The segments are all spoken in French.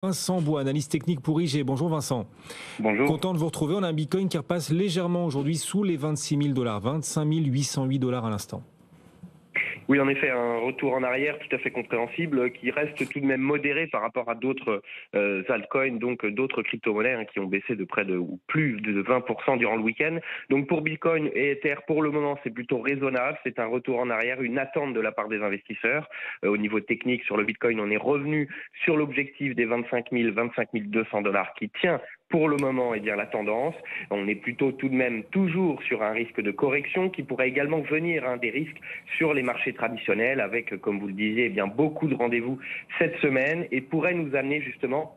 Vincent Bois, analyste technique pour IG. Bonjour Vincent. Bonjour. Content de vous retrouver. On a un Bitcoin qui repasse légèrement aujourd'hui sous les 26 000 $, 25 808 $ à l'instant. Oui, en effet, un retour en arrière tout à fait compréhensible qui reste tout de même modéré par rapport à d'autres altcoins, donc d'autres crypto-monnaies qui ont baissé de près de ou plus de 20% durant le week-end. Donc pour Bitcoin et Ether, pour le moment, c'est plutôt raisonnable. C'est un retour en arrière, une attente de la part des investisseurs. Au niveau technique, sur le Bitcoin, on est revenu sur l'objectif des 25 000, 25 200 $ qui tient pour le moment la tendance. On est plutôt tout de même toujours sur un risque de correction qui pourrait également venir des risques sur les marchés traditionnels avec, comme vous le disiez, beaucoup de rendez-vous cette semaine et pourrait nous amener justement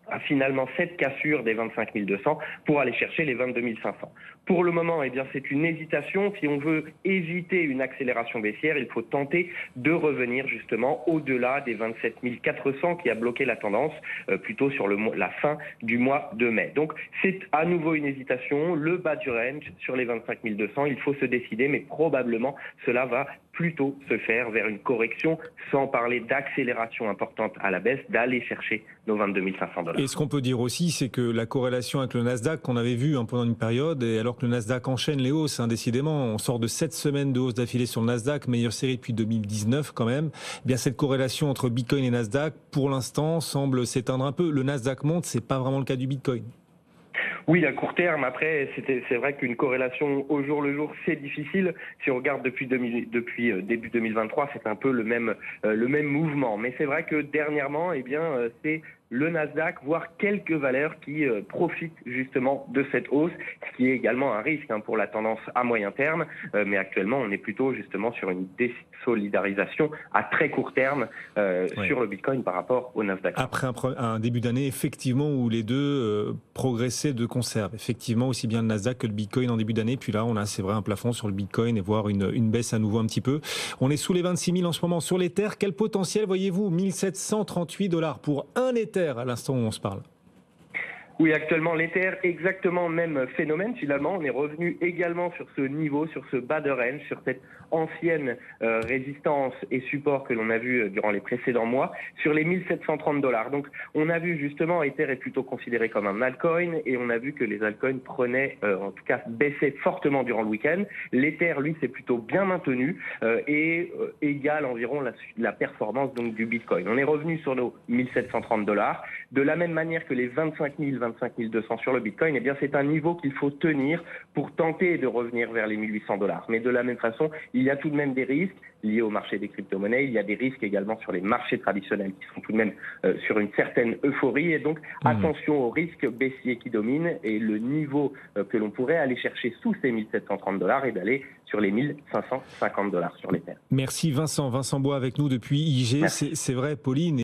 à finalement cette cassure des 25 200 pour aller chercher les 22 500. Pour le moment, c'est une hésitation. Si on veut éviter une accélération baissière, il faut tenter de revenir justement au-delà des 27 400 qui a bloqué la tendance plutôt sur la fin du mois de mai. Donc c'est à nouveau une hésitation. Le bas du range sur les 25 200, il faut se décider, mais probablement cela va plutôt se faire vers une correction sans parler d'accélération importante à la baisse, d'aller chercher nos 22 500 $. Et ce qu'on peut dire aussi, c'est que la corrélation avec le Nasdaq qu'on avait vu pendant une période, et alors que le Nasdaq enchaîne les hausses, décidément, on sort de 7 semaines de hausse d'affilée sur le Nasdaq, meilleure série depuis 2019 quand même, cette corrélation entre Bitcoin et Nasdaq, pour l'instant, semble s'éteindre un peu. Le Nasdaq monte, c'est pas vraiment le cas du Bitcoin. Oui, à court terme. Après, c'est vrai qu'une corrélation au jour le jour, c'est difficile. Si on regarde depuis début 2023, c'est un peu le même mouvement. Mais c'est vrai que dernièrement, c'est le Nasdaq, voire quelques valeurs qui profitent justement de cette hausse, ce qui est également un risque pour la tendance à moyen terme. Mais actuellement, on est plutôt justement sur une désolidarisation à très court terme sur le Bitcoin par rapport au Nasdaq. Après un début d'année, effectivement, où les deux progressaient de conserve. Effectivement, aussi bien le Nasdaq que le Bitcoin en début d'année. Puis là, on a, c'est vrai, un plafond sur le Bitcoin et voire une baisse à nouveau un petit peu. On est sous les 26 000 en ce moment sur l'Ether. Quel potentiel voyez-vous? 1 738 $ pour un Ether à l'instant où on se parle. Oui, actuellement, l'Ether, exactement même phénomène. Finalement, on est revenu également sur ce niveau, sur ce bas de range, sur cette ancienne résistance et support que l'on a vu durant les précédents mois, sur les 1 730 $. Donc, on a vu justement, Ether est plutôt considéré comme un altcoin et on a vu que les altcoins prenaient, en tout cas, baissaient fortement durant le week-end. L'Ether, lui, s'est plutôt bien maintenu et égale environ la performance donc du Bitcoin. On est revenu sur nos 1 730 $. De la même manière que les 25 25 200 sur le Bitcoin, c'est un niveau qu'il faut tenir pour tenter de revenir vers les 1 800 $. Mais de la même façon, il y a tout de même des risques liés au marché des crypto-monnaies. Il y a des risques également sur les marchés traditionnels qui sont tout de même sur une certaine euphorie. Et donc, attention aux risques baissiers qui dominent. Et le niveau que l'on pourrait aller chercher sous ces 1 730 $ et d'aller sur les 1 550 $ sur l'Ether. Merci Vincent. Vincent Bois avec nous depuis IG. C'est vrai, Pauline.